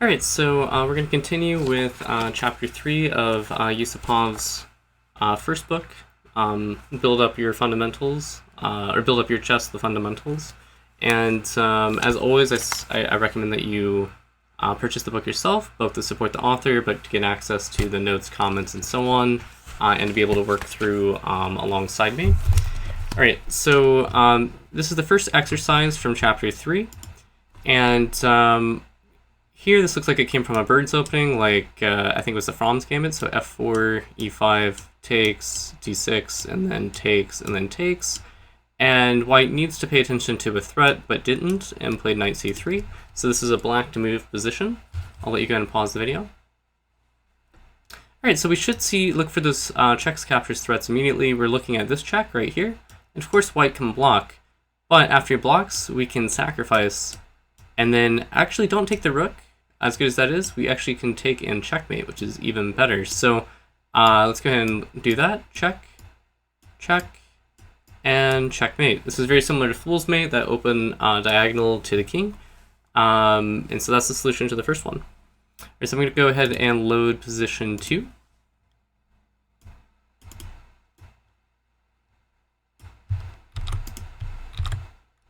Alright, so we're going to continue with Chapter 3 of Yusupov's first book, Build Up Your Fundamentals, or Build Up Your Chess, the Fundamentals. And as always, I recommend that you purchase the book yourself, both to support the author, but to get access to the notes, comments, and so on, and to be able to work through alongside me. Alright, so this is the first exercise from Chapter 3, and here, this looks like it came from a bird's opening, like I think it was the Franz Gambit. So f4, e5, takes, d6, and then takes, and then takes. And white needs to pay attention to a threat, but didn't, and played knight c3. So this is a black to move position. I'll let you go ahead and pause the video. Alright, so we should look for those checks, captures, threats immediately. We're looking at this check right here. And of course, white can block. But after he blocks, we can sacrifice. And then actually don't take the rook. As good as that is, we actually can take and checkmate, which is even better. So let's go ahead and do that. Check, check, and checkmate. This is very similar to Fool's Mate, that open diagonal to the king. And so that's the solution to the first one. All right, so I'm going to go ahead and load position 2. All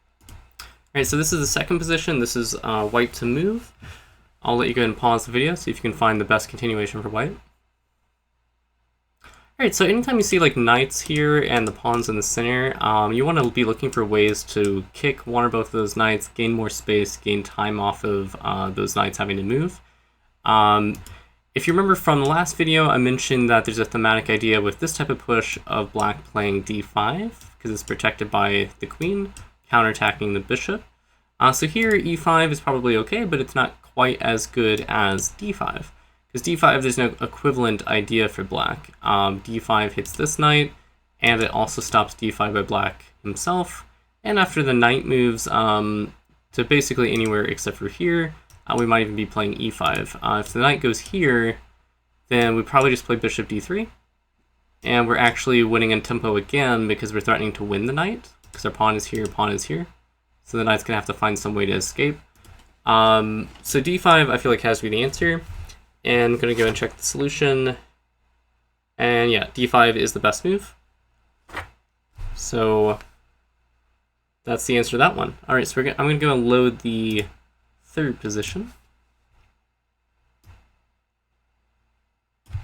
right, so this is the second position. This is white to move. I'll let you go ahead and pause the video, see if you can find the best continuation for white. Alright, so anytime you see like knights here and the pawns in the center, you want to be looking for ways to kick one or both of those knights, gain more space, gain time off of those knights having to move. If you remember from the last video, I mentioned that there's a thematic idea with this type of push of black playing d5, because it's protected by the queen, counterattacking the bishop. So here e5 is probably okay, but it's not quite as good as d5. Because d5, there's no equivalent idea for black. d5 hits this knight, and it also stops d5 by black himself. And after the knight moves to basically anywhere except for here, we might even be playing e5. If the knight goes here, then we probably just play bishop d3. And we're actually winning in tempo again because we're threatening to win the knight, because our pawn is here, pawn is here. So the knight's going to have to find some way to escape. So d5, I feel like, has to be the answer. And I'm going to go and check the solution. And yeah, d5 is the best move. So that's the answer to that one. All right, so I'm going to go and load the third position. All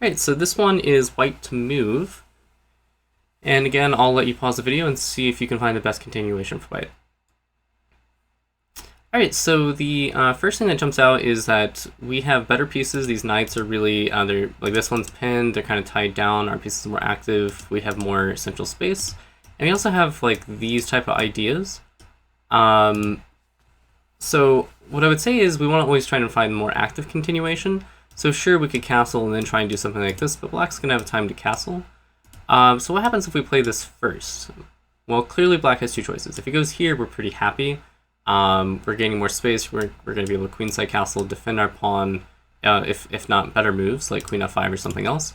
right, so this one is white to move. And again, I'll let you pause the video and see if you can find the best continuation for white. Alright, so the first thing that jumps out is that we have better pieces. These knights are really, they're like this one's pinned, they're kind of tied down, our pieces are more active, we have more central space. And we also have like these type of ideas. So what I would say is we want to always try to find more active continuation. So sure, we could castle and then try and do something like this, but black's going to have time to castle. So what happens if we play this first? Well, clearly black has two choices. If he goes here, we're pretty happy. We're gaining more space. We're going to be able to queenside castle, defend our pawn, if not better moves, like queen f5 or something else.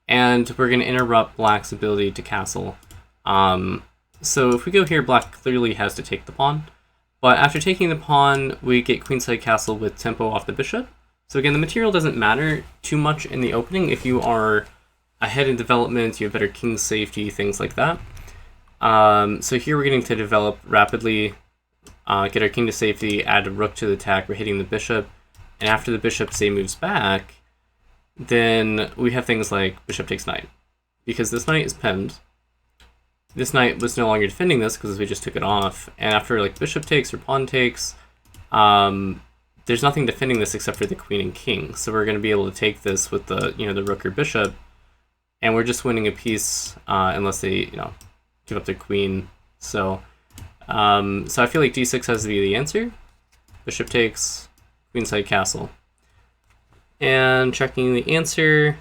And we're going to interrupt black's ability to castle. So if we go here, black clearly has to take the pawn. But after taking the pawn, we get queenside castle with tempo off the bishop. So again, the material doesn't matter too much in the opening if you are ahead in development, you have better king safety, things like that. So here we're getting to develop rapidly, get our king to safety, add a rook to the attack, we're hitting the bishop, and after the bishop, say, moves back, then we have things like bishop takes knight. Because this knight is pinned, this knight was no longer defending this because we just took it off, and after like bishop takes or pawn takes, there's nothing defending this except for the queen and king. So we're going to be able to take this with the, the rook or bishop, and we're just winning a piece unless they, give up their queen. So I feel like d6 has to be the answer. Bishop takes, queenside castle. And checking the answer,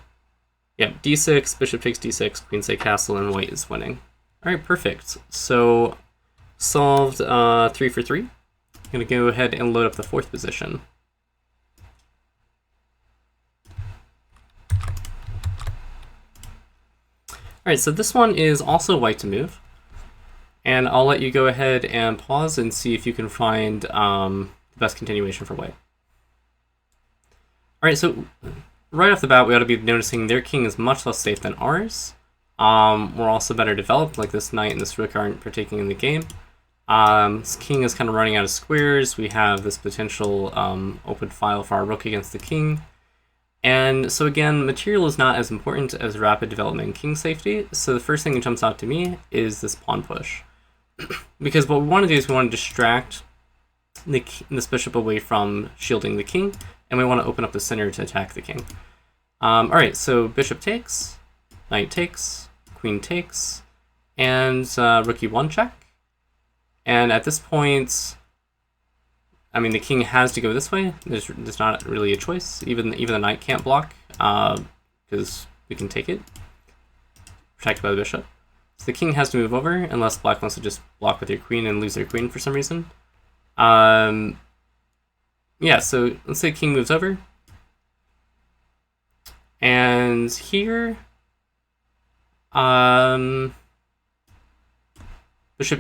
yep, d6, bishop takes d6, queenside castle, and white is winning. All right, perfect. So solved 3 for 3. I'm going to go ahead and load up the fourth position. Alright, so this one is also white to move. And I'll let you go ahead and pause and see if you can find the best continuation for white. All right, so right off the bat, we ought to be noticing their king is much less safe than ours. We're also better developed, like this knight and this rook aren't partaking in the game. This king is kind of running out of squares. We have this potential open file for our rook against the king. And so again, material is not as important as rapid development and king safety. So the first thing that jumps out to me is this pawn push. Because what we want to do is we want to distract this bishop away from shielding the king, and we want to open up the center to attack the king. All right, so bishop takes, knight takes, queen takes, and rook e1 check. And at this point, I mean, the king has to go this way. There's not really a choice. Even the knight can't block because we can take it, protected by the bishop. So the king has to move over unless black wants to just block with your queen and lose their queen for some reason. Yeah, so let's say king moves over. And here, bishop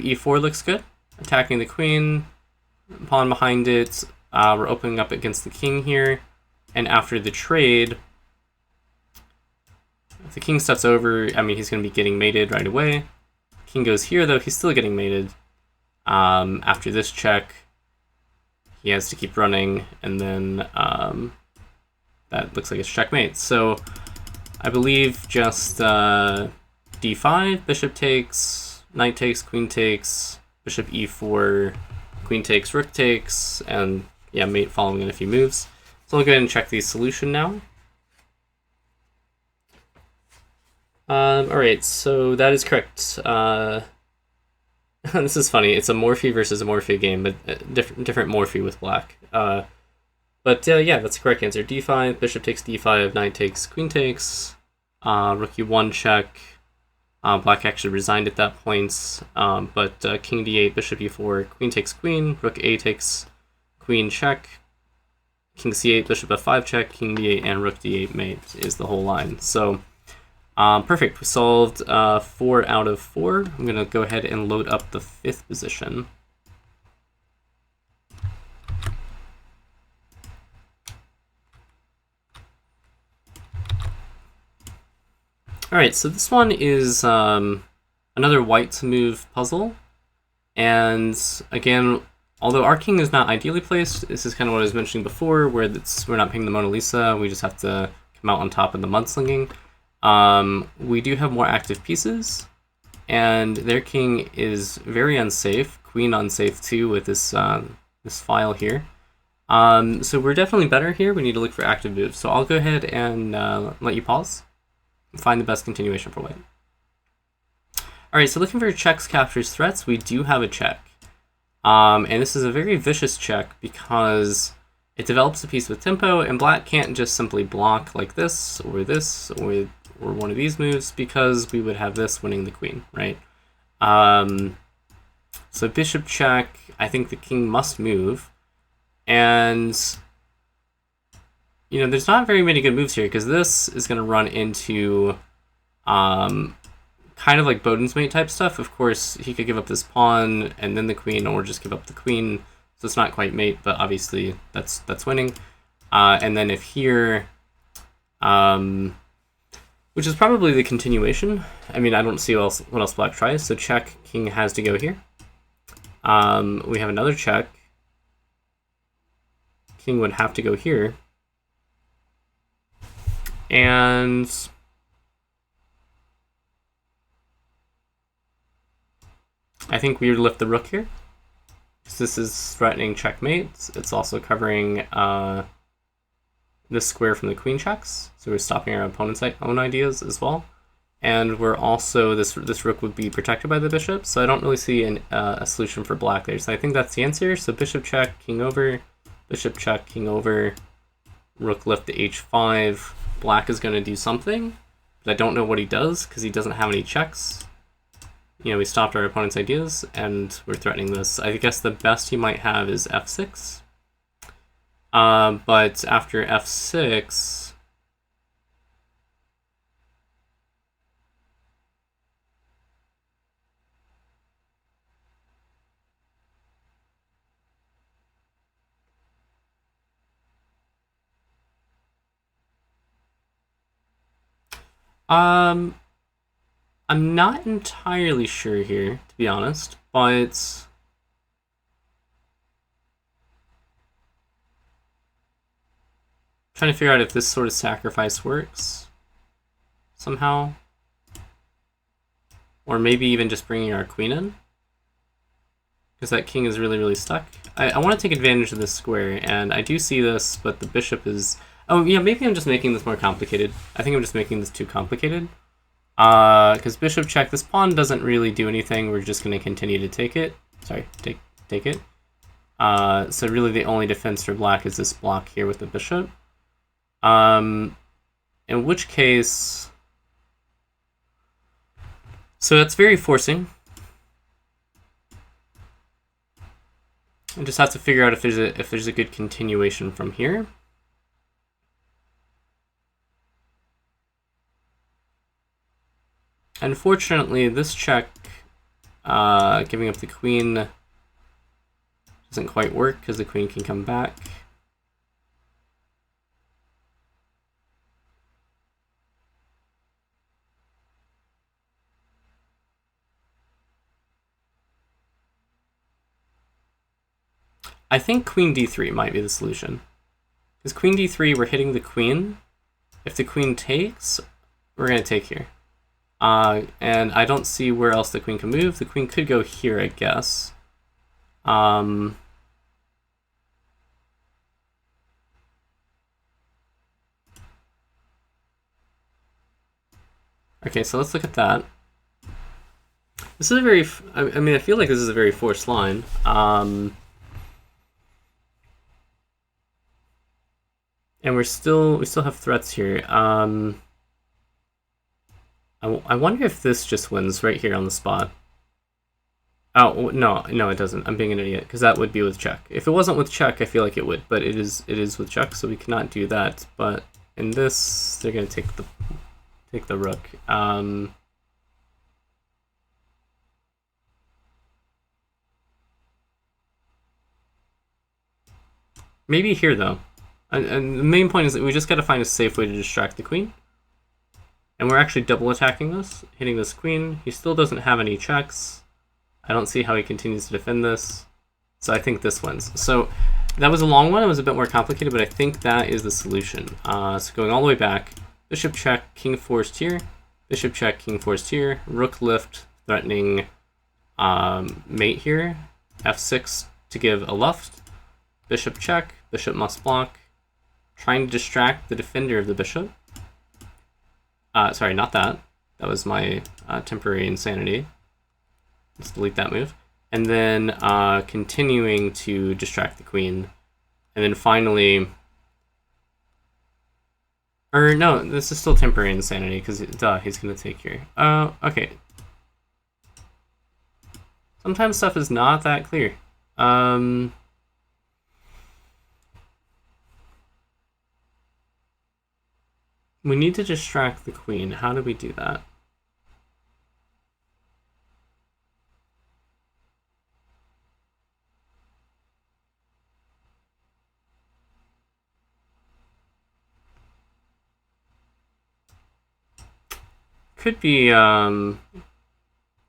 e4 looks good. Attacking the queen, pawn behind it. We're opening up against the king here. And after the trade, if the king steps over, I mean, he's going to be getting mated right away. King goes here, though, he's still getting mated. After this check, he has to keep running, and then that looks like it's checkmate. So I believe just d5, bishop takes, knight takes, queen takes, bishop e4, queen takes, rook takes, and yeah, mate following in a few moves. So I'll go ahead and check the solution now. Alright, so that is correct. This is funny. It's a Morphe versus a Morphe game, but different Morphe with black. Yeah, that's the correct answer. d5, bishop takes d5, knight takes, queen takes, rook e1 check. Black actually resigned at that point, but king d8, bishop e4, queen takes queen, rook a takes queen check, king c8, bishop f5 check, king d8, and rook d8 mate is the whole line. So perfect. We solved 4 out of 4. I'm going to go ahead and load up the 5th position. Alright, so this one is another white to move puzzle. And again, although our king is not ideally placed, this is kind of what I was mentioning before, where we're not picking the Mona Lisa, we just have to come out on top in the mudslinging. We do have more active pieces, and their king is very unsafe, queen unsafe too with this this file here. So we're definitely better here. We need to look for active moves. So I'll go ahead and let you pause and find the best continuation for white. Alright, so looking for checks, captures, threats, we do have a check. And this is a very vicious check because it develops a piece with tempo, and black can't just simply block like this, or one of these moves, because we would have this winning the queen, right? So bishop check, I think the king must move, and you know, there's not very many good moves here, because this is going to run into kind of like Bowden's mate type stuff. Of course, he could give up this pawn and then the queen, or just give up the queen, so it's not quite mate, but obviously that's winning. And then if here, which is probably the continuation. I mean, I don't see what else black tries, so check, king has to go here. We have another check. King would have to go here. And I think we lift the rook here. So this is threatening checkmate. It's also covering this square from the queen checks, so we're stopping our opponent's own ideas as well. And we're also, this rook would be protected by the bishop, so I don't really see a solution for black there. So I think that's the answer. So bishop check, king over, bishop check, king over, rook lift to h5. Black is going to do something, but I don't know what he does because he doesn't have any checks. You know, we stopped our opponent's ideas, and we're threatening this. I guess the best he might have is f6. But after f6, I'm not entirely sure here, to be honest, but trying to figure out if this sort of sacrifice works somehow. Or maybe even just bringing our queen in. Because that king is really, really stuck. I want to take advantage of this square, and I do see this, but the bishop is... Oh, yeah, maybe I'm just making this more complicated. I think I'm just making this too complicated. Because bishop check, this pawn doesn't really do anything. We're just going to continue to take it. Sorry, take it. So really the only defense for black is this block here with the bishop. In which case... So that's very forcing. I just have to figure out if there's a good continuation from here. Unfortunately, this check, giving up the queen, doesn't quite work because the queen can come back. I think queen d3 might be the solution. Because queen d3, we're hitting the queen. If the queen takes, we're going to take here. And I don't see where else the queen can move. The queen could go here, I guess. Okay, so let's look at that. This is a very... I mean, I feel like this is a very forced line. And we still have threats here. I wonder if this just wins right here on the spot. Oh, no, it doesn't. I'm being an idiot, because that would be with check. If it wasn't with check, I feel like it would, but it is with check, so we cannot do that. But in this, they're going to take the rook. Maybe here, though. And the main point is that we just got to find a safe way to distract the queen. And we're actually double attacking this, hitting this queen. He still doesn't have any checks. I don't see how he continues to defend this. So I think this wins. So that was a long one. It was a bit more complicated, but I think that is the solution. So going all the way back, bishop check, king forced here. Bishop check, king forced here. Rook lift, threatening mate here. f6 to give a left. Bishop check, bishop must block. Trying to distract the defender of the bishop. Sorry, not that. That was my temporary insanity. Let's delete that move. And then continuing to distract the queen. And then finally... Or no, this is still temporary insanity, because he's going to take here. Okay. Sometimes stuff is not that clear. We need to distract the queen. How do we do that? Could be something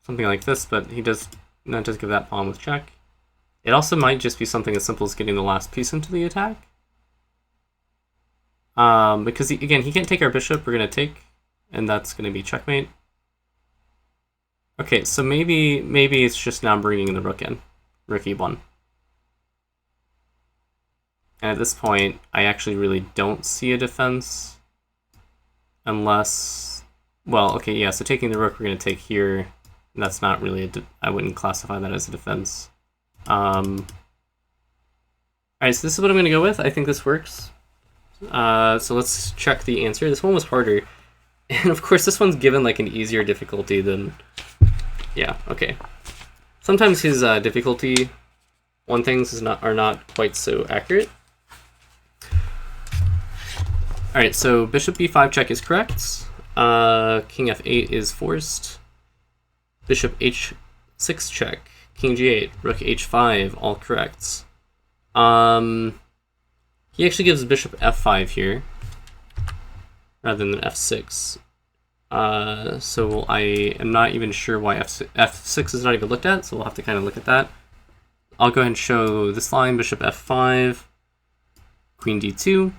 like this, but he does not just give that pawn with check. It also might just be something as simple as getting the last piece into the attack. Because, again, he can't take our bishop, we're going to take, and that's going to be checkmate. Okay, so maybe it's just now bringing the rook in. Rook e1. And at this point, I actually really don't see a defense. Unless... Well, okay, yeah, so taking the rook we're going to take here. And that's not really I wouldn't classify that as a defense. Alright, so this is what I'm going to go with. I think this works. So let's check the answer. This one was harder. And of course, this one's given like an easier difficulty than... Yeah, okay. Sometimes his difficulty one things are not quite so accurate. Alright, so bishop b5 check is correct. King f8 is forced. Bishop h6 check. King g8. Rook h5, all correct. He actually gives bishop f5 here, rather than f6. So I am not even sure why f6 is not even looked at, so we'll have to kind of look at that. I'll go ahead and show this line: bishop f5, queen d2,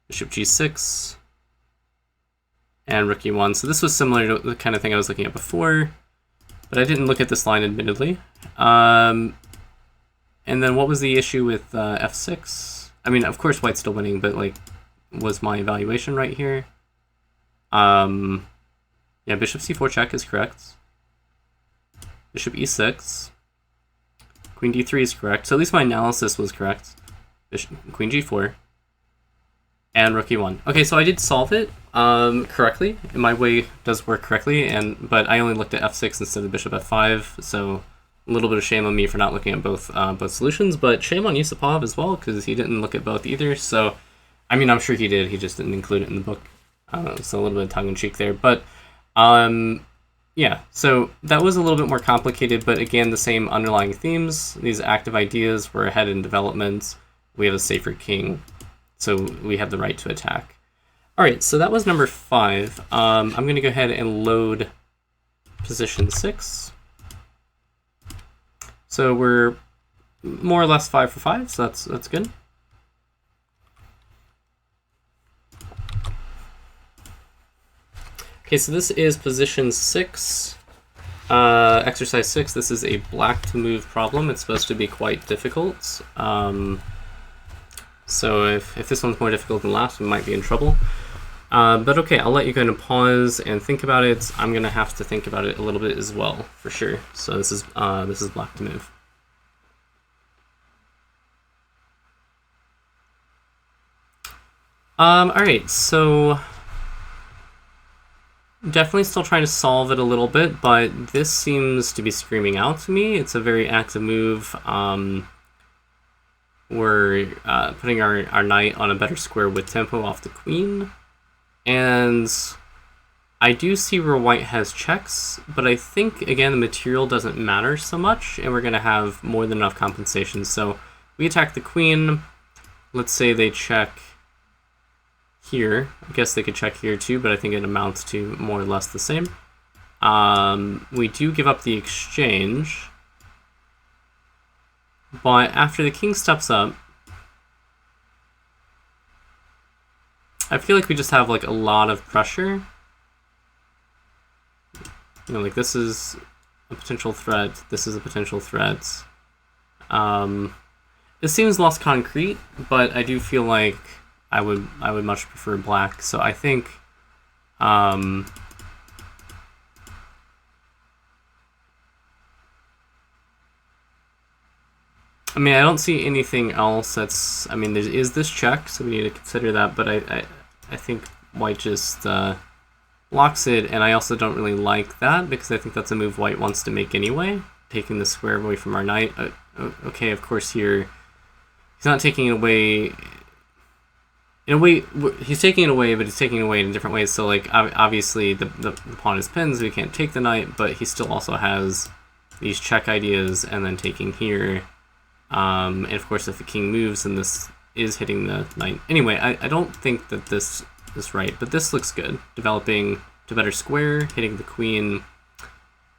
bishop g6, and rook e1. So this was similar to the kind of thing I was looking at before, but I didn't look at this line, admittedly. And then what was the issue with f6? I mean, of course white's still winning, but like, was my evaluation right here? Yeah, bishop c4 check is correct. Bishop e6. Queen d3 is correct. So at least my analysis was correct. Queen g4. And rook e1. Okay, so I did solve it correctly. My way does work correctly, but I only looked at f6 instead of bishop f5, so a little bit of shame on me for not looking at both solutions, but shame on Yusupov as well, because he didn't look at both either. So, I mean, I'm sure he did, he just didn't include it in the book. So a little bit of tongue-in-cheek there, but yeah, so that was a little bit more complicated, but again, the same underlying themes. These active ideas, we're ahead in development, we have a safer king, so we have the right to attack. All right, so that was number 5. I'm going to go ahead and load position 6. So we're more or less 5 for 5, so that's good. Okay, so this is position 6, exercise 6. This is a black to move problem. It's supposed to be quite difficult. So if this one's more difficult than last, we might be in trouble. But okay, I'll let you kind of pause and think about it. I'm gonna have to think about it a little bit as well, for sure. So this is black to move. All right, so definitely still trying to solve it a little bit, but this seems to be screaming out to me. It's a very active move. We're putting our knight on a better square with tempo off the queen. And I do see where white has checks, but I think, again, the material doesn't matter so much, and we're going to have more than enough compensation. So we attack the queen. Let's say they check here. I guess they could check here too, but I think it amounts to more or less the same. We do give up the exchange, but after the king steps up, I feel like we just have like a lot of pressure. You know, like this is a potential threat, this is a potential threat. It seems less concrete, but I do feel like I would much prefer black. So I think I mean, I don't see anything else that's, I mean, there is this check, so we need to consider that, but I think white just blocks it, and I also don't really like that, because I think that's a move white wants to make anyway, taking the square away from our knight. Okay, of course here, he's not taking it away. In a way, he's taking it away, but he's taking it away in different ways. So, like, obviously, the pawn is pinned, so we can't take the knight, but he still also has these check ideas, and then taking here. And, of course, if the king moves, then this is hitting the knight. Anyway, I don't think that this is right, but this looks good. Developing to better square, hitting the queen,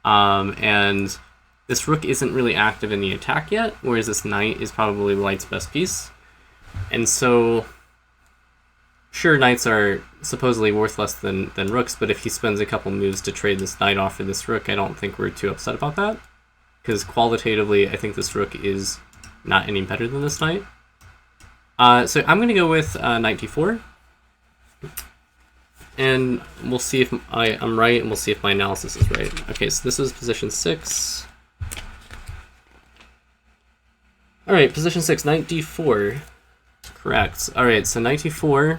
and this rook isn't really active in the attack yet, whereas this knight is probably white's best piece. And so, sure, knights are supposedly worth less than rooks, but if he spends a couple moves to trade this knight off for this rook, I don't think we're too upset about that. Because qualitatively, I think this rook is not any better than this knight. So I'm going to go with knight d4. And we'll see if I'm right, and we'll see if my analysis is right. Okay, so this is position 6. Alright, position 6, knight d4. Correct. Alright, so knight d4.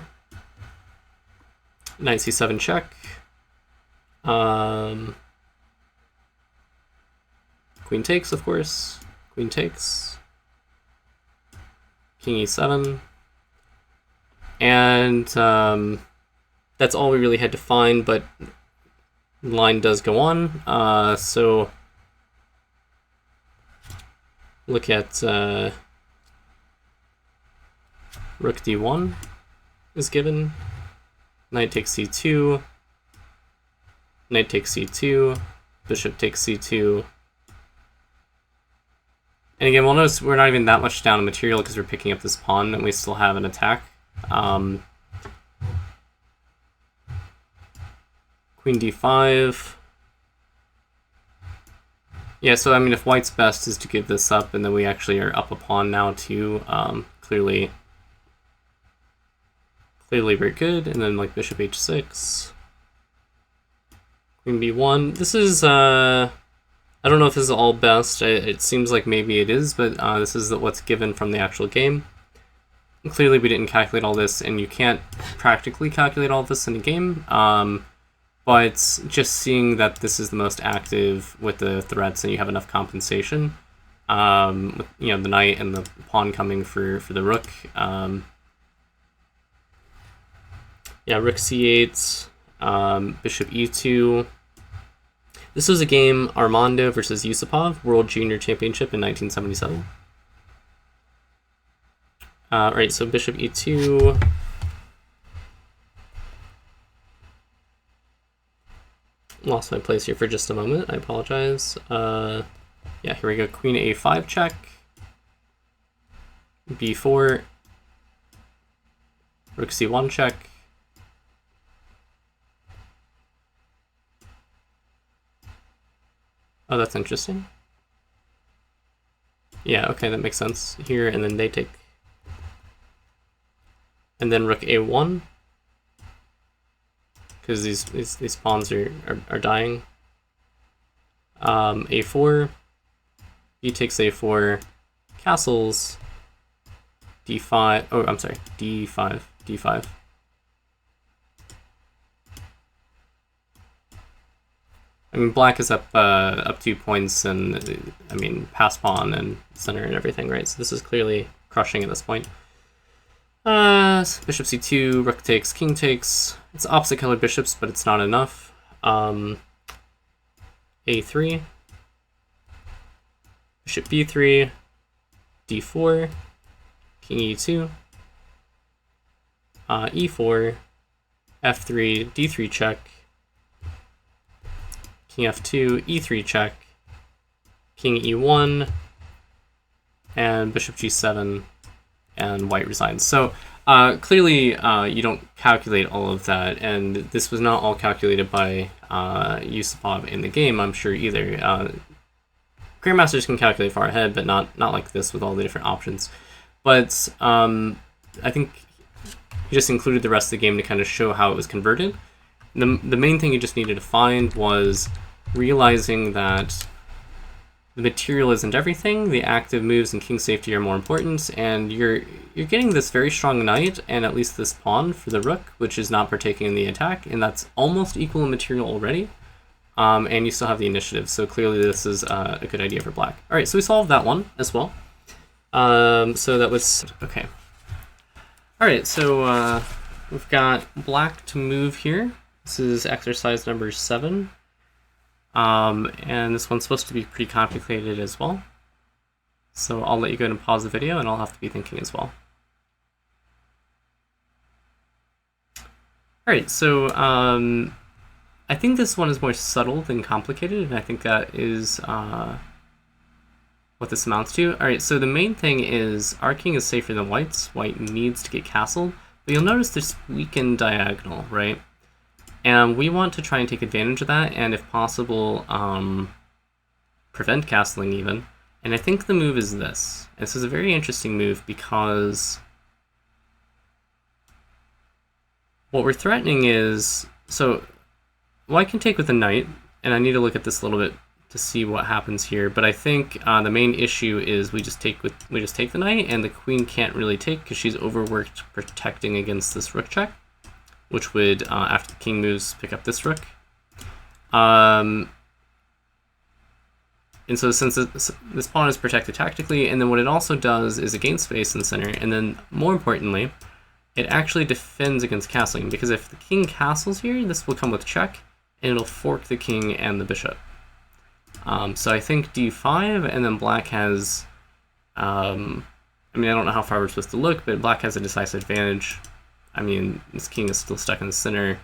Knight c7 check. Queen takes, of course. Queen takes. King e7. And that's all we really had to find, but the line does go on. So look at rook d1 is given. Knight takes c2. Knight takes c2, bishop takes c2. And again, we'll notice we're not even that much down in material because we're picking up this pawn and we still have an attack. Queen d5. Yeah, so I mean, if white's best is to give this up, and then we actually are up a pawn now too. Clearly very good. And then like bishop h6, queen b1. This is I don't know if this is all best. It seems like maybe it is, but this is what's given from the actual game. And clearly we didn't calculate all this, and you can't practically calculate all this in a game. But just seeing that this is the most active with the threats and you have enough compensation, with, you know, the knight and the pawn coming for the rook. Yeah, rook c8, bishop e2. This was a game, Armando versus Yusupov, World Junior Championship in 1977. Right, so bishop e2. Lost my place here for just a moment, I apologize. Yeah, here we go, queen a5 check, b4, rook c1 check, oh, that's interesting. Yeah, okay, that makes sense here, and then they take, and then rook a1, because these pawns are dying. A4, b takes a4, castles, d5. Oh, I'm sorry, d5. I mean, black is up 2 points, and I mean, pass pawn and center and everything, right? So this is clearly crushing at this point. Bishop c2, rook takes, king takes. It's opposite colored bishops, but it's not enough. A3, bishop b3, d4, king e2, e4, f3, d3 check, king f2, e3 check, king e1, and bishop g7, and white resigns. So clearly you don't calculate all of that, and this was not all calculated by Yusupov in the game, I'm sure, either. Grandmasters can calculate far ahead, but not like this with all the different options. But I think he just included the rest of the game to kind of show how it was converted. The main thing you just needed to find was realizing that the material isn't everything, the active moves and king safety are more important, and you're getting this very strong knight and at least this pawn for the rook, which is not partaking in the attack, and that's almost equal in material already, and you still have the initiative, so clearly this is a good idea for black. Alright, so we solved that one as well. So that was, okay. Alright, so we've got black to move here. This is exercise number 7. And this one's supposed to be pretty complicated as well. So I'll let you go ahead and pause the video, and I'll have to be thinking as well. Alright, so I think this one is more subtle than complicated, and I think that is what this amounts to. Alright, so the main thing is our king is safer than white's. White needs to get castled, but you'll notice this weakened diagonal, right? And we want to try and take advantage of that, and if possible, prevent castling even. And I think the move is this. This is a very interesting move because what we're threatening is, so white can take with the knight, and I need to look at this a little bit to see what happens here. But I think the main issue is we just take the knight, and the queen can't really take because she's overworked protecting against this rook check, which would, after the king moves, pick up this rook. And so since this pawn is protected tactically, and then what it also does is it gains space in the center, and then more importantly, it actually defends against castling, because if the king castles here, this will come with check, and it'll fork the king and the bishop. So I think d5, and then black has, I mean, I don't know how far we're supposed to look, but black has a decisive advantage. I mean, this king is still stuck in the center.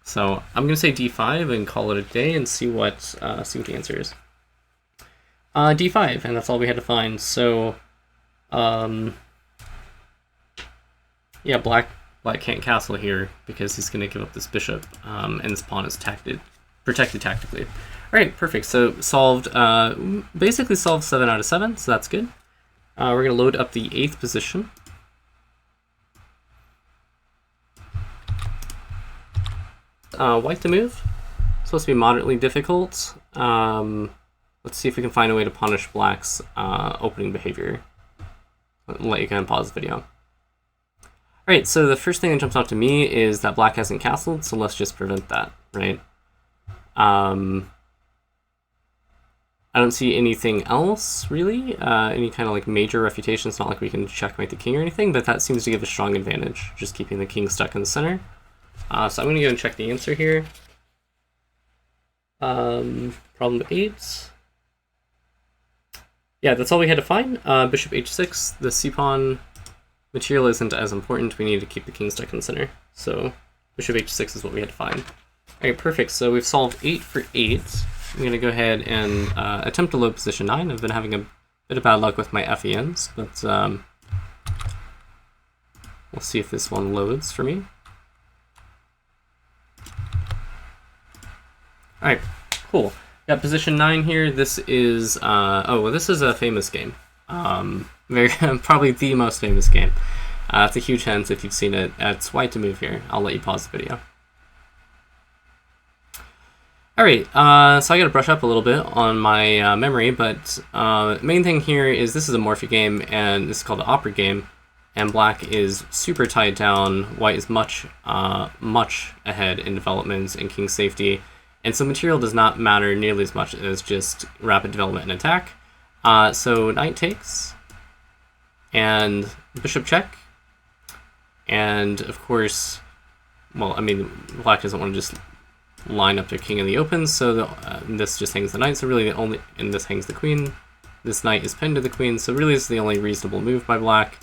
So I'm going to say d5 and call it a day and see what the answer is. D5, and that's all we had to find. So, yeah, black can't castle here because he's going to give up this bishop, and this pawn is protected tactically. All right, perfect. So solved, basically solved 7 out of 7, so that's good. We're going to load up the 8th position. White to move. Supposed to be moderately difficult. Let's see if we can find a way to punish black's opening behavior. I'll let you kind of pause the video. Alright, so the first thing that jumps out to me is that black hasn't castled, so let's just prevent that, right? I don't see anything else, really. Any kind of like major refutation. It's not like we can checkmate the king or anything, but that seems to give a strong advantage, just keeping the king stuck in the center. So I'm going to go and check the answer here. Problem 8. Yeah, that's all we had to find. Bishop h6. The c-pawn material isn't as important. We need to keep the king stuck in the center. So bishop h6 is what we had to find. Alright, perfect. So we've solved 8 for 8. I'm going to go ahead and attempt to load position 9. I've been having a bit of bad luck with my FENs, but we'll see if this one loads for me. Alright, cool. Got position 9 here. This is, this is a famous game. Probably the most famous game. It's a huge hint if you've seen it. It's white to move here. I'll let you pause the video. Alright, so I gotta brush up a little bit on my memory, but main thing here is this is a Morphy game, and this is called the Opera game, and black is super tied down. White is much ahead in development and king safety. And so material does not matter nearly as much as just rapid development and attack. So knight takes, and bishop check, and of course, well, I mean, black doesn't want to just line up their king in the open, so this just hangs the knight, so really and this hangs the queen. This knight is pinned to the queen, so really this is the only reasonable move by black.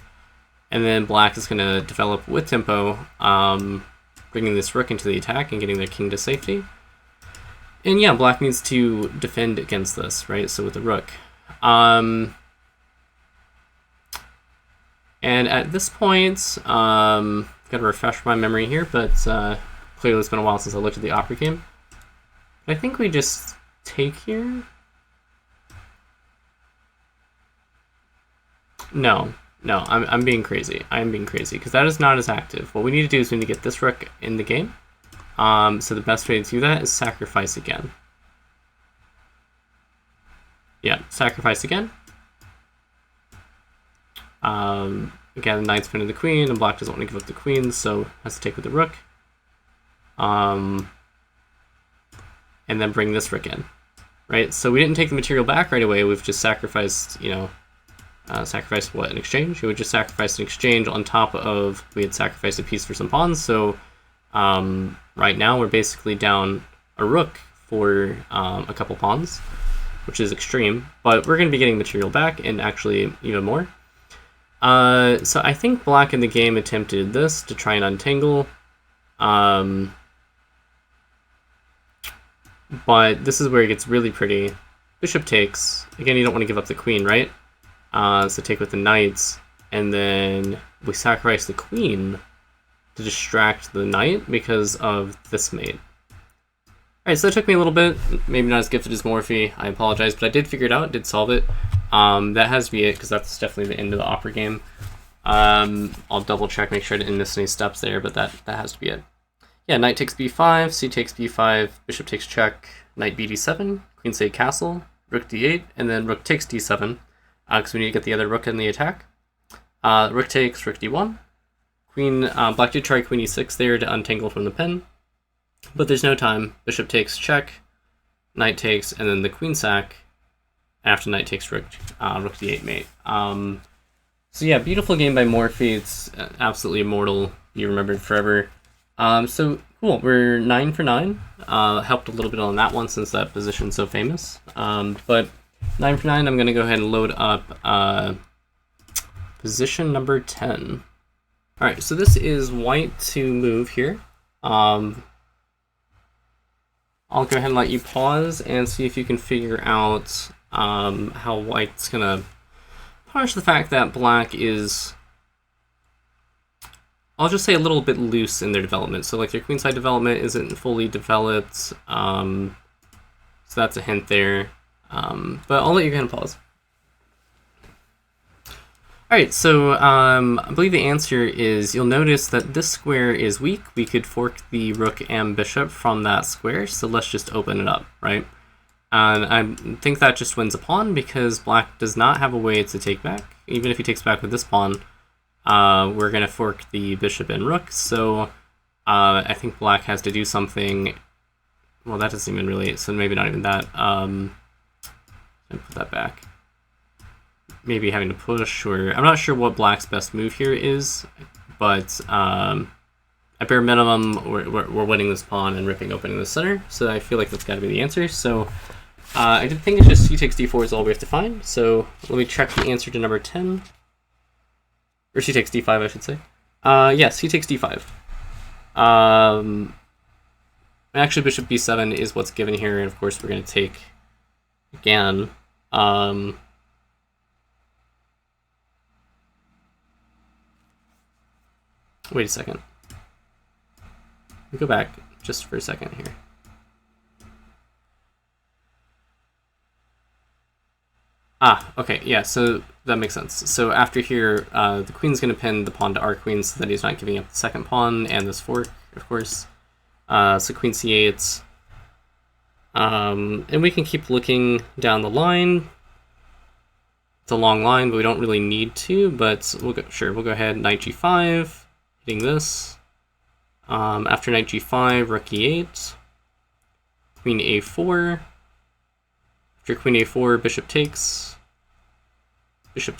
And then black is going to develop with tempo, bringing this rook into the attack and getting their king to safety. And yeah, black needs to defend against this, right? So with the rook. And at this point, I've got to refresh my memory here, but clearly it's been a while since I looked at the Opera game. I think we just take here. No, I'm being crazy. I'm being crazy, because that is not as active. What we need to do is we need to get this rook in the game. So the best way to do that is sacrifice again. Yeah, sacrifice again. Again, the knight's pinned to the queen, and black doesn't want to give up the queen, so has to take with the rook. And then bring this rook in, right? So we didn't take the material back right away. We've just sacrificed, sacrificed what in exchange? We would just sacrifice an exchange on top of we had sacrificed a piece for some pawns. So right now we're basically down a rook for a couple pawns, which is extreme, but we're going to be getting material back and actually even more. So I think black in the game attempted this to try and untangle, but this is where it gets really pretty. Bishop takes. Again, you don't want to give up the queen, right? So take with the knights, and then we sacrifice the queen to distract the knight because of this mate. Alright, so that took me a little bit, maybe not as gifted as Morphy, I apologize, but I did figure it out, did solve it. That has to be it, because that's definitely the end of the Opera game. I'll double check, make sure I didn't miss any steps there, but that has to be it. Yeah, knight takes b5, c takes b5, bishop takes check, knight bd7, queen say castle, rook d8, and then rook takes d7, because we need to get the other rook in the attack. Rook takes, rook d1. Queen, black did try queen e6 there to untangle from the pin, but there's no time. Bishop takes check, knight takes, and then the queen sack after knight takes rook d8 mate. So yeah, beautiful game by Morphy. It's absolutely immortal. You remembered forever. So cool. We're 9 for 9. Helped a little bit on that one since that position's so famous. But 9 for 9. I'm gonna go ahead and load up position number 10. All right. So this is white to move here. I'll go ahead and let you pause and see if you can figure out how white's gonna punish the fact that black is, I'll just say, a little bit loose in their development. So like their queenside development isn't fully developed, so that's a hint there. But I'll let you go ahead and pause. Alright, so I believe the answer is, you'll notice that this square is weak. We could fork the rook and bishop from that square, so let's just open it up, right? And I think that just wins a pawn because black does not have a way to take back. Even if he takes back with this pawn, we're going to fork the bishop and rook, so I think black has to do something. Well, that doesn't even really, so maybe not even that. Let me put that back. Maybe having to push, or I'm not sure what black's best move here is, but at bare minimum, we're winning this pawn and ripping open in the center, so I feel like that's got to be the answer. So I did think it's just c takes d4 is all we have to find, so let me check the answer to number 10. Or c takes d5, I should say. Yeah, c takes d5. Actually, bishop b7 is what's given here, and of course we're going to take again. Wait a second. Let me go back just for a second here. Okay, yeah, so that makes sense. So after here, the queen's going to pin the pawn to our queen so that he's not giving up the second pawn and this fork, of course. So queen c8. And we can keep looking down the line. It's a long line, but we don't really need to, but we'll go ahead, knight g5, hitting this. After knight g5, rook e8, queen a4. After queen a4, bishop takes, rook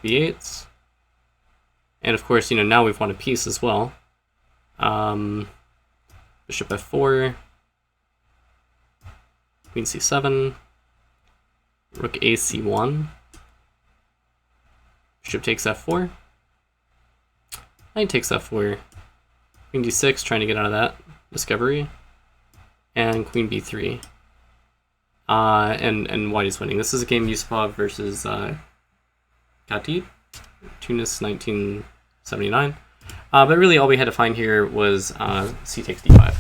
b8, and of course, now we've won a piece as well. Bishop f4, queen c7, rook ac1, bishop takes f4, knight takes f4, queen d6, trying to get out of that discovery, and queen b3. And white is winning. This is a game Yusupov versus Khatib, Tunis, 1979. But really all we had to find here was c takes d5.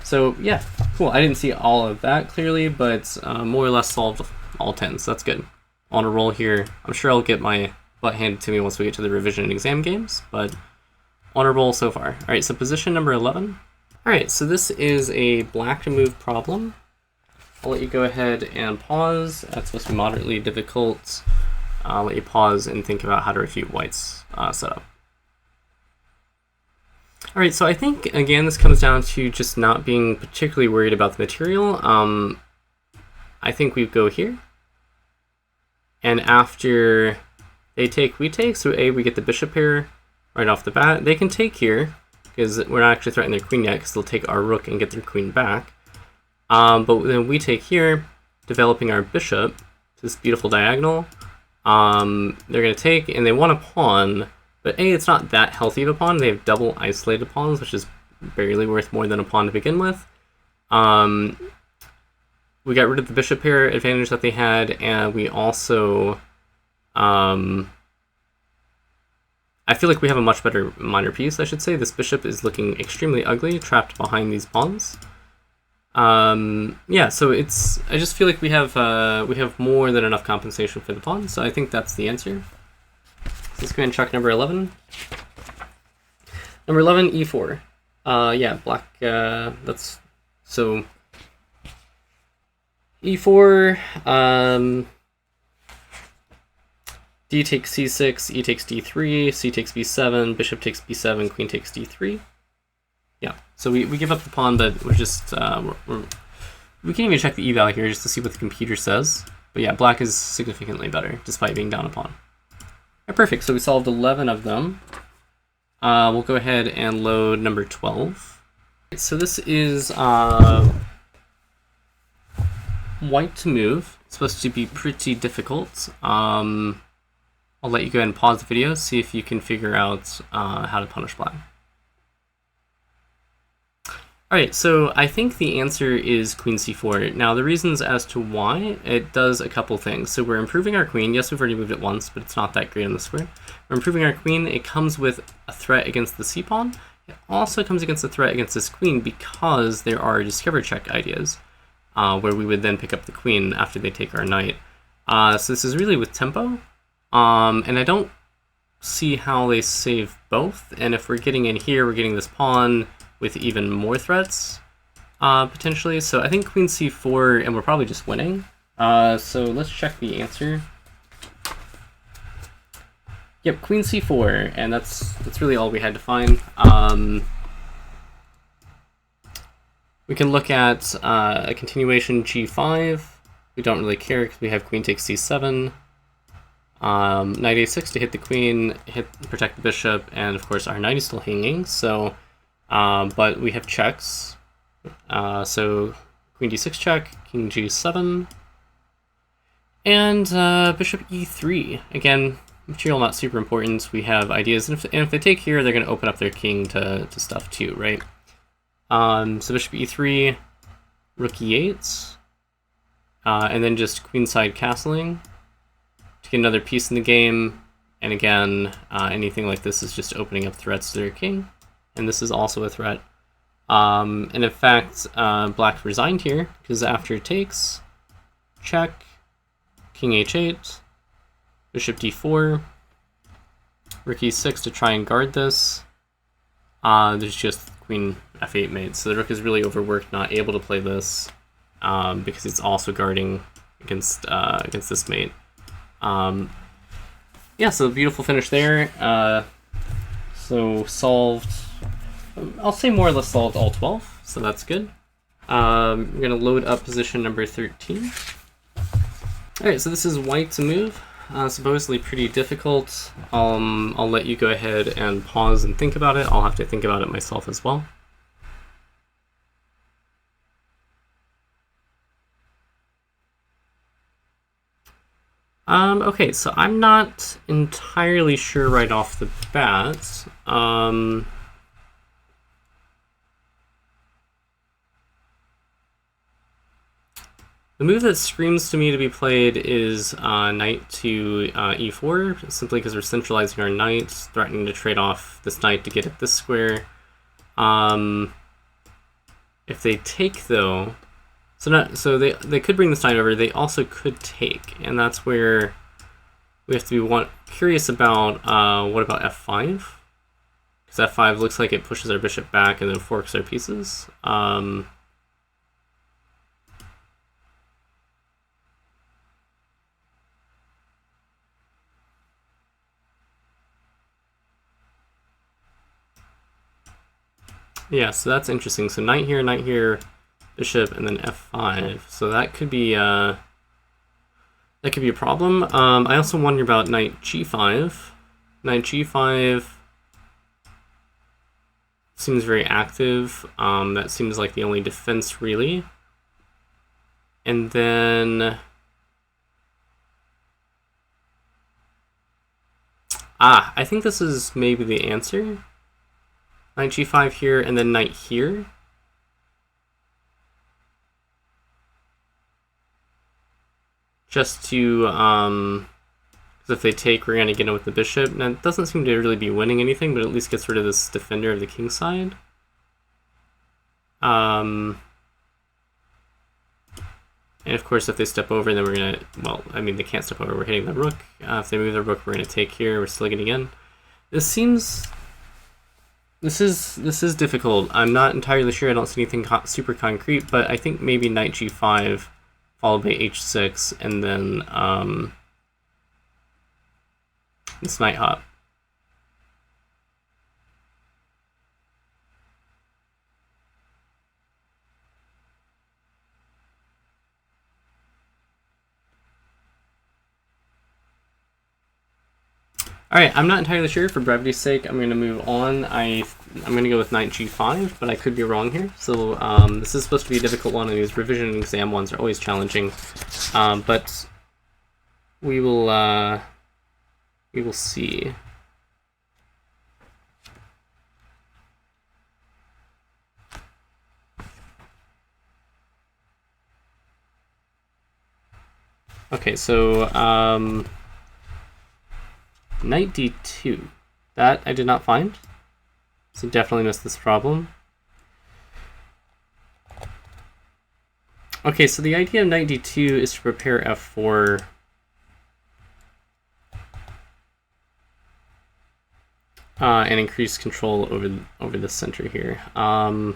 So yeah, cool. I didn't see all of that clearly, but more or less solved all 10, so that's good. On a roll here. I'm sure I'll get my butt handed to me once we get to the revision and exam games, but on a roll so far. Alright, so position number 11. Alright, so this is a black to move problem. I'll let you go ahead and pause. That's supposed to be moderately difficult. I'll let you pause and think about how to refute white's setup. Alright, so I think, again, this comes down to just not being particularly worried about the material. I think we go here. And after they take, we take. So A, we get the bishop pair right off the bat. They can take here, because we're not actually threatening their queen yet, because they'll take our rook and get their queen back. But then we take here, developing our bishop, this beautiful diagonal. They're going to take, and they want a pawn, but A, it's not that healthy of a pawn. They have double isolated pawns, which is barely worth more than a pawn to begin with. We got rid of the bishop pair advantage that they had, and we also... I feel like we have a much better minor piece, I should say. This bishop is looking extremely ugly, trapped behind these pawns. Yeah, so I just feel like we have more than enough compensation for the pawn, so I think that's the answer. So let's go ahead and check number 11. Number 11, e4. Yeah, black, that's, so, e4, d takes c6, e takes d3, c takes b7, bishop takes b7, queen takes d3. Yeah, so we give up the pawn, but we're just, we can even check the eval here just to see what the computer says. But yeah, black is significantly better, despite being down a pawn. Right, perfect, so we solved 11 of them. We'll go ahead and load number 12. So this is white to move. It's supposed to be pretty difficult. I'll let you go ahead and pause the video, see if you can figure out how to punish black. Alright, so I think the answer is queen c4. Now, the reasons as to why, it does a couple things. So we're improving our queen. Yes, we've already moved it once, but it's not that great on the square. We're improving our queen. It comes with a threat against the c-pawn. It also comes against a threat against this queen because there are discover check ideas, where we would then pick up the queen after they take our knight. So this is really with tempo, and I don't see how they save both. And if we're getting in here, we're getting this pawn with even more threats, potentially. So I think queen c4, and we're probably just winning. So let's check the answer. Yep, queen c4, and that's really all we had to find. We can look at a continuation g5. We don't really care because we have queen takes c7. Knight a6 to hit the queen, protect the bishop, and of course our knight is still hanging. So. But we have checks, so queen d6 check, king g7, and bishop e3. Again, material not super important. We have ideas, and if they take here, they're going to open up their king to stuff too, right? So bishop e3, rook e8, and then just queenside castling to get another piece in the game. And again, anything like this is just opening up threats to their king. And this is also a threat. And in fact, black resigned here, because after it takes, check, king h8, bishop d4, rook e6 to try and guard this. There's just queen f8 mate, so the rook is really overworked, not able to play this, because it's also guarding against this mate. Yeah, so beautiful finish there. So solved. I'll say more or less solved all 12, so that's good. We're going to load up position number 13. Alright, so this is white to move. Supposedly pretty difficult. I'll let you go ahead and pause and think about it. I'll have to think about it myself as well. Okay, so I'm not entirely sure right off the bat. The move that screams to me to be played is knight to e4, simply because we're centralizing our knight, threatening to trade off this knight to get at this square. If they take, though, so they could bring this knight over. They also could take, and that's where we have to be curious about what about f5, because f5 looks like it pushes our bishop back and then forks our pieces. Yeah, so that's interesting. So knight here, bishop, and then f5. So that could be a problem. I also wonder about knight g5. Knight g5 seems very active. That seems like the only defense, really. And then I think this is maybe the answer. Knight g5 here, and then knight here. Just to, because if they take, we're going to get in with the bishop. Now, it doesn't seem to really be winning anything, but at least gets rid of this defender of the king side. And of course, if they step over, then we're going to, well, I mean, they can't step over. We're hitting the rook. If they move the rook, we're going to take here. We're still getting in. This seems... This is difficult. I'm not entirely sure. I don't see anything super concrete, but I think maybe knight g5 followed by h6 and then this knight hop. Alright, I'm not entirely sure. For brevity's sake, I'm going to move on. I'm going to go with knight g5, but I could be wrong here. So this is supposed to be a difficult one, and these revision and exam ones are always challenging. But we will see. Okay, so knight d2. That I did not find, so definitely missed this problem. Okay, so the idea of knight d2 is to prepare f4. And increase control over the center here. So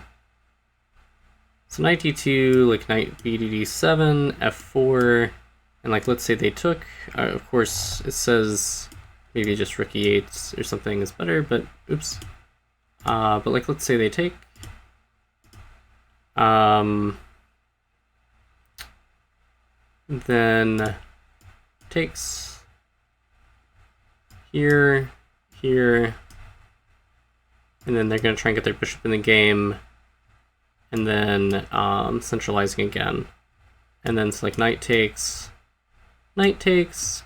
knight d2, like knight b to d7, f4, and like let's say they took. Of course, it says maybe just rook e8 or something is better, but oops. But like let's say they take. Then takes here, here, and then they're going to try and get their bishop in the game, and then centralizing again. And then it's like knight takes,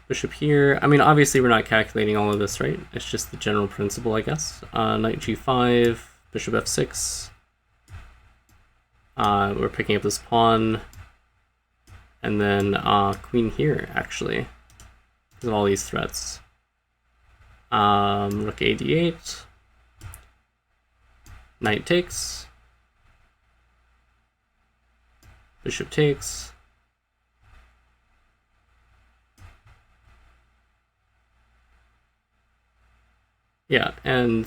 bishop here. I mean, obviously we're not calculating all of this, right? It's just the general principle, I guess. Knight g5, bishop f6. We're picking up this pawn. And then queen here, actually, because of all these threats. Rook a d8. Knight takes. Bishop takes. Yeah, and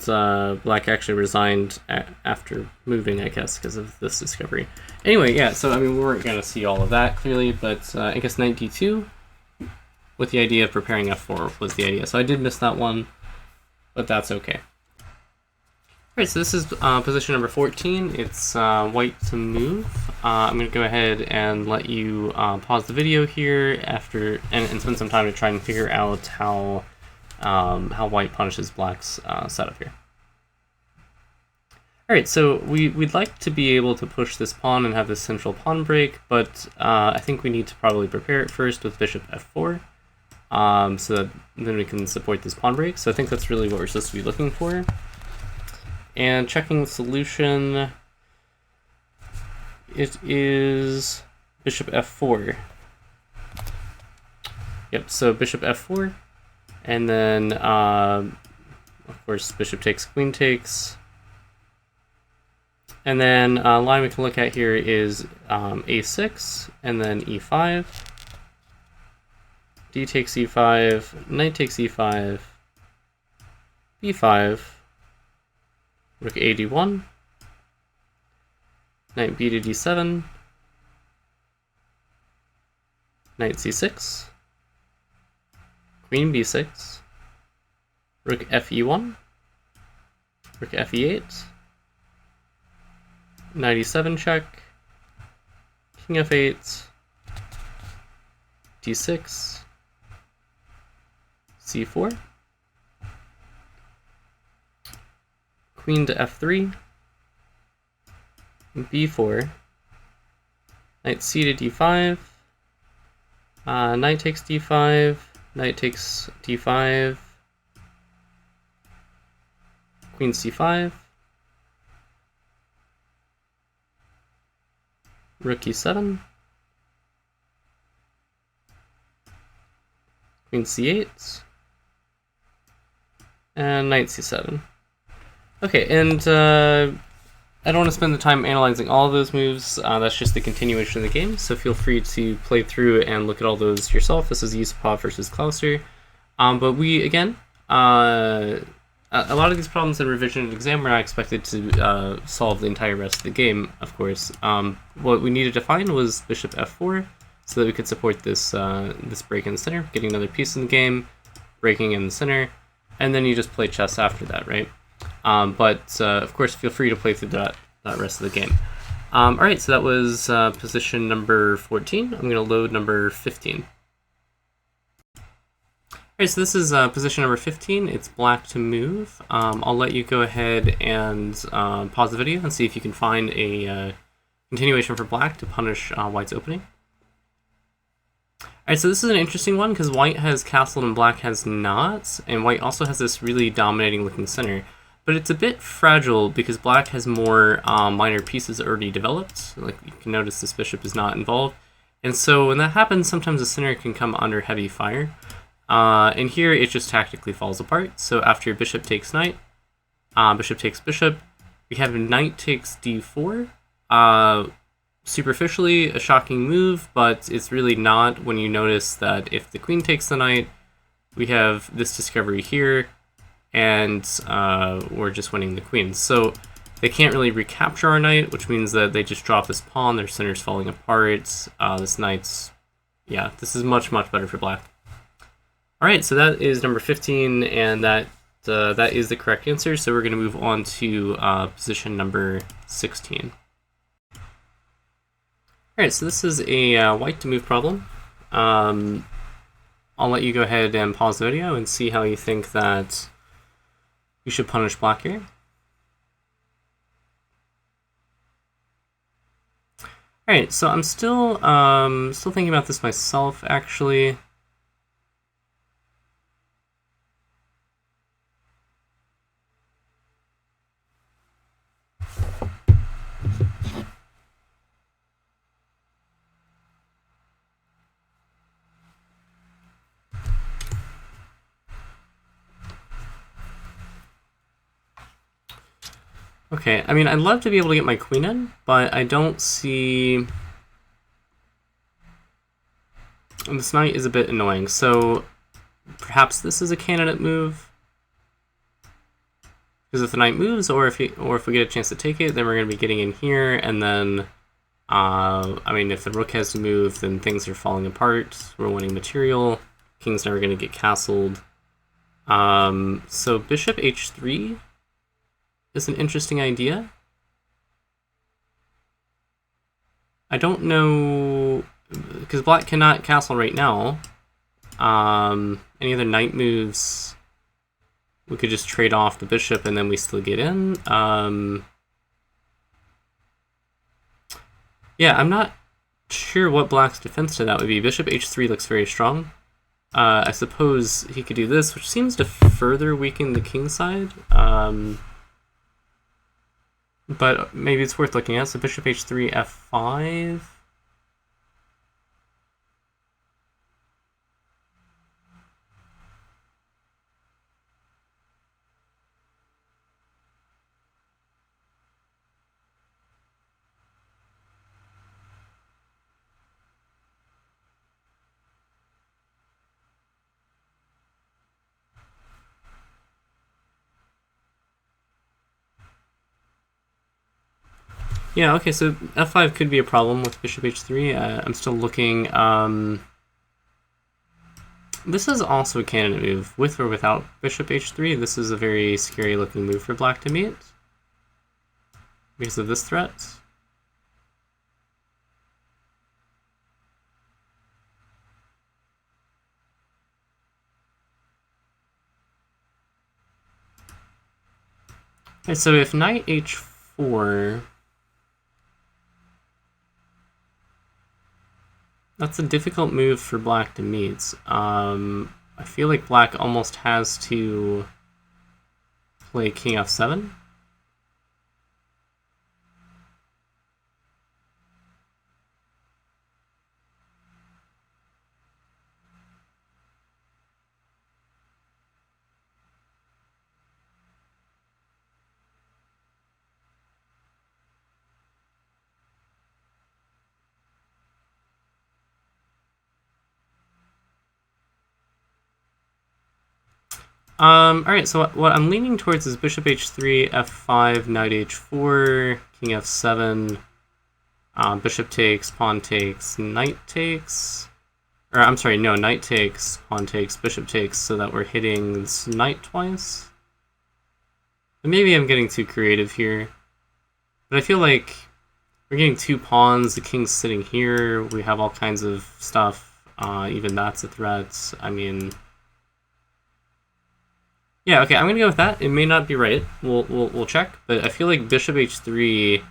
black actually resigned after moving, I guess, because of this discovery. Anyway, yeah, so I mean, we weren't going to see all of that clearly, but I guess knight d2 with the idea of preparing f4 was the idea. So I did miss that one, but that's okay. Alright, so this is position number 14. It's white to move. I'm going to go ahead and let you pause the video here after and spend some time to try and figure out how white punishes black's setup here. Alright, so we'd like to be able to push this pawn and have this central pawn break, but I think we need to probably prepare it first with bishop f4, so that then we can support this pawn break. So I think that's really what we're supposed to be looking for. And checking the solution, it is bishop f4. Yep, so bishop f4, and then, of course, bishop takes, queen takes. And then a line we can look at here is a6, and then e5, d takes e5, knight takes e5, b5, rook a d1, knight b to d7, knight c6, queen b6, rook fe1, rook fe8, knight e7 check, king f8, d6, c4, queen to f3, b4, knight c to d5, knight takes d5, knight takes d5, queen c5, rook e7, queen c8, and knight c7. Okay, and I don't want to spend the time analyzing all of those moves. That's just the continuation of the game, so feel free to play through and look at all those yourself. This is Yusupov versus Klauser. But we, again, a lot of these problems in revision and exam were not expected to solve the entire rest of the game, of course. What we needed to find was bishop f4, so that we could support this this break in the center, getting another piece in the game, breaking in the center, and then you just play chess after that, right? But of course, feel free to play through that rest of the game. Alright, so that was position number 14. I'm going to load number 15. Alright, so this is position number 15. It's black to move. I'll let you go ahead and pause the video and see if you can find a continuation for black to punish white's opening. Alright, so this is an interesting one because white has castled and black has not, and white also has this really dominating looking center. But it's a bit fragile because black has more minor pieces already developed. Like you can notice this bishop is not involved. And so when that happens, sometimes the center can come under heavy fire. And here it just tactically falls apart. So after your bishop takes knight, bishop takes bishop, we have knight takes d4. Superficially a shocking move, but it's really not when you notice that if the queen takes the knight, we have this discovery here, and we're just winning the queen. So they can't really recapture our knight, which means that they just drop this pawn, their center's falling apart. This knight's, yeah, this is much, much better for black. Alright, so that is number 15, and that is the correct answer, so we're going to move on to position number 16. Alright, so this is a white to move problem. I'll let you go ahead and pause the video and see how you think that you should punish black here. Alright, so I'm still thinking about this myself, actually. Okay, I mean, I'd love to be able to get my queen in, but I don't see... This knight is a bit annoying, so perhaps this is a candidate move. Because if the knight moves, or if we get a chance to take it, then we're going to be getting in here, and then, I mean, if the rook has to move, then things are falling apart. We're winning material. King's never going to get castled. So bishop h3 is an interesting idea. I don't know, because black cannot castle right now. Any other knight moves, we could just trade off the bishop and then we still get in. Yeah, I'm not sure what black's defense to that would be. Bishop h3 looks very strong. I suppose he could do this, which seems to further weaken the king side. But maybe it's worth looking at. So bishop h3, f5. Yeah, okay, so f5 could be a problem with bishop h3. I'm still looking. This is also a candidate move, with or without bishop h3. This is a very scary looking move for black to meet because of this threat. Okay, so if knight h4, that's a difficult move for black to meet. I feel like black almost has to play king f7. Alright, so what I'm leaning towards is bishop h3, f5, knight h4, king f7, bishop takes, pawn takes, knight takes, or I'm sorry, no, knight takes, pawn takes, bishop takes, so that we're hitting this knight twice. And maybe I'm getting too creative here, but I feel like we're getting two pawns, the king's sitting here, we have all kinds of stuff, even that's a threat. I mean... Yeah, okay, I'm gonna go with that. It may not be right. We'll check, but I feel like bishop h3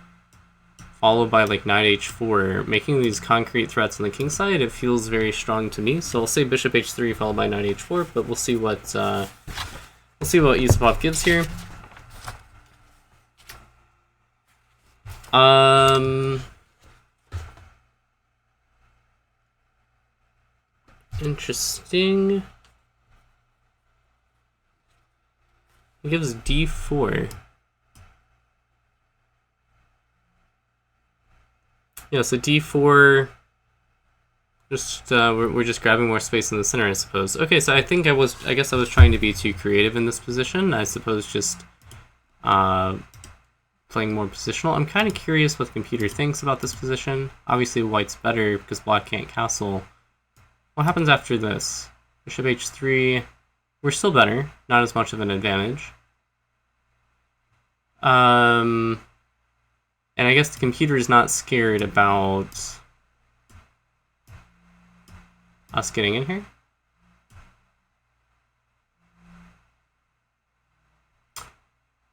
followed by like knight h4, making these concrete threats on the king side, it feels very strong to me. So I'll say bishop h3 followed by knight h4, but we'll see what Yusupov gives here. Interesting. It gives d4. Yeah, so d4. Just we're just grabbing more space in the center, I suppose. Okay, so I guess I was trying to be too creative in this position. I suppose just playing more positional. I'm kind of curious what the computer thinks about this position. Obviously, white's better because black can't castle. What happens after this? Bishop h3. We're still better, not as much of an advantage. And I guess the computer is not scared about us getting in here.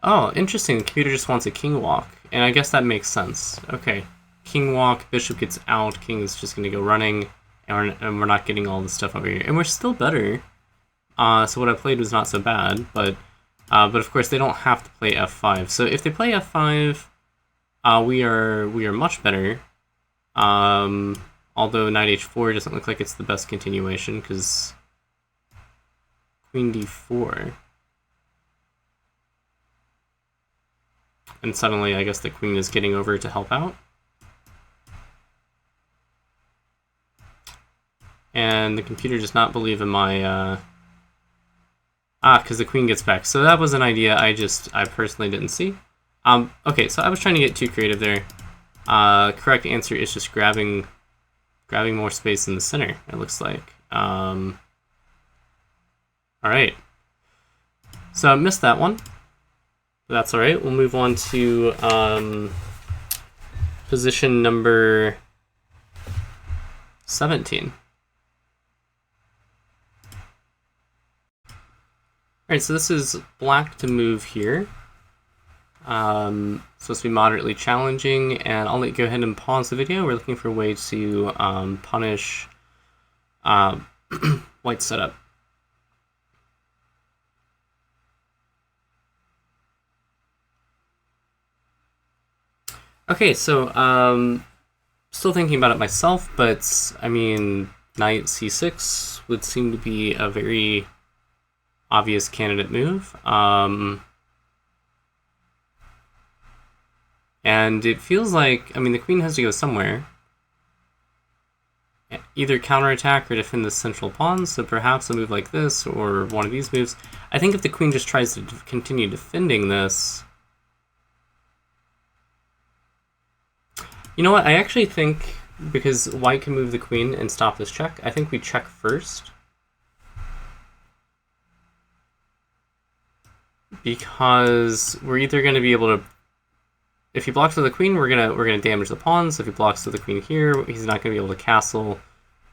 Oh, interesting. The computer just wants a king walk, and I guess that makes sense. Okay, king walk, bishop gets out, king is just going to go running, and we're not getting all this stuff over here. And we're still better. So what I played was not so bad, but of course they don't have to play f5. So if they play f5, we are much better. Although knight h4 doesn't look like it's the best continuation because queen d4. And suddenly I guess the queen is getting over to help out. And the computer does not believe in my because the queen gets back. So that was an idea I personally didn't see. Okay, so I was trying to get too creative there. Correct answer is just grabbing more space in the center, it looks like. Alright. So I missed that one. But that's alright. We'll move on to position number 17. Alright, so this is black to move here. Supposed to be moderately challenging, and I'll go ahead and pause the video. We're looking for a way to punish white setup. Okay, so still thinking about it myself, but I mean, knight c6 would seem to be a very obvious candidate move. And it feels like, I mean, the queen has to go somewhere. Either counterattack or defend the central pawn, so perhaps a move like this or one of these moves. I think if the queen just tries to continue defending this... You know what, I actually think, because white can move the queen and stop this check, I think we check first. Because we're either going to be able to... If he blocks with the queen, we're gonna damage the pawns. If he blocks with the queen here, he's not gonna be able to castle.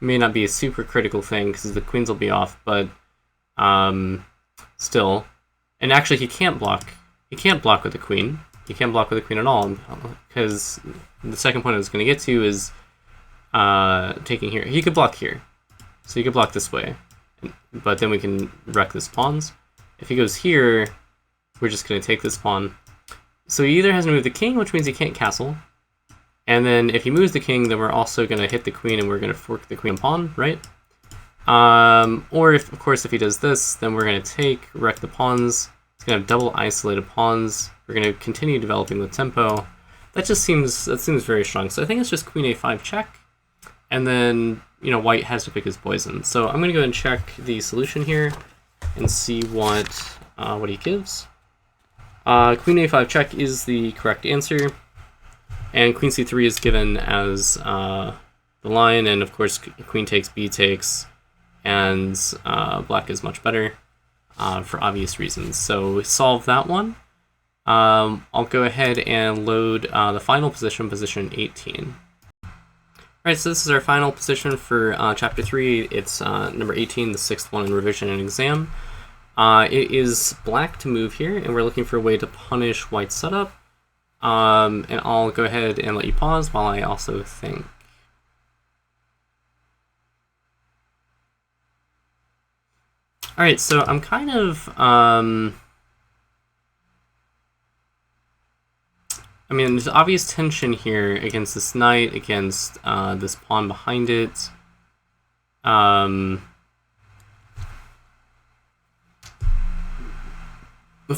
It may not be a super critical thing because the queens will be off, but still. And actually, he can't block. He can't block with the queen. He can't block with the queen at all because the second point I was gonna get to is taking here. He could block here, so he could block this way, but then we can wreck this pawns. If he goes here, we're just gonna take this pawn. So he either has to move the king, which means he can't castle, and then if he moves the king, then we're also going to hit the queen and we're going to fork the queen pawn, right? Or if, of course, if he does this, then we're going to wreck the pawns. It's going to have double isolated pawns. We're going to continue developing the tempo. That seems very strong. So I think it's just queen a5 check, and then white has to pick his poison. So I'm going to go and check the solution here and see what he gives. Queen a5 check is the correct answer, and queen c3 is given as the line, and of course queen takes, b takes, and black is much better for obvious reasons. So we solve that one. I'll go ahead and load the final position, position 18. Alright, so this is our final position for chapter 3. It's number 18, the 6th one in revision and exam. It is black to move here, and we're looking for a way to punish white's setup. And I'll go ahead and let you pause while I also think. Alright, so I'm kind of... I mean, there's obvious tension here against this knight, against this pawn behind it. If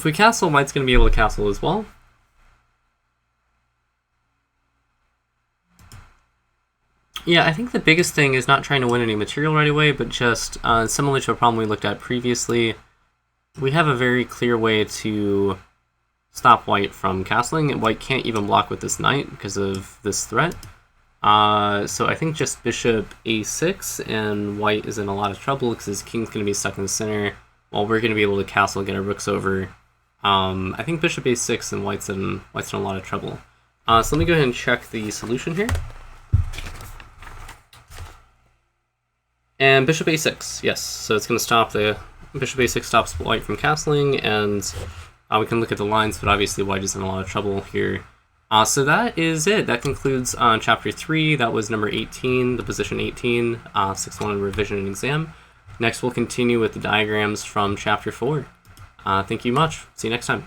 we castle, white's going to be able to castle as well. Yeah, I think the biggest thing is not trying to win any material right away, but just similar to a problem we looked at previously, we have a very clear way to stop white from castling, and white can't even block with this knight because of this threat. So I think just bishop a6, and white is in a lot of trouble because his king's going to be stuck in the center, while we're going to be able to castle and get our rooks over. I think bishop a6 and white's in a lot of trouble. So let me go ahead and check the solution here. And bishop a6, yes. So it's going to stop the bishop a6 stops white from castling, and we can look at the lines, but obviously white is in a lot of trouble here. So that is it. That concludes chapter 3. That was number 18, the position 18, 6-1 revision and exam. Next, we'll continue with the diagrams from chapter 4. Thank you much. See you next time.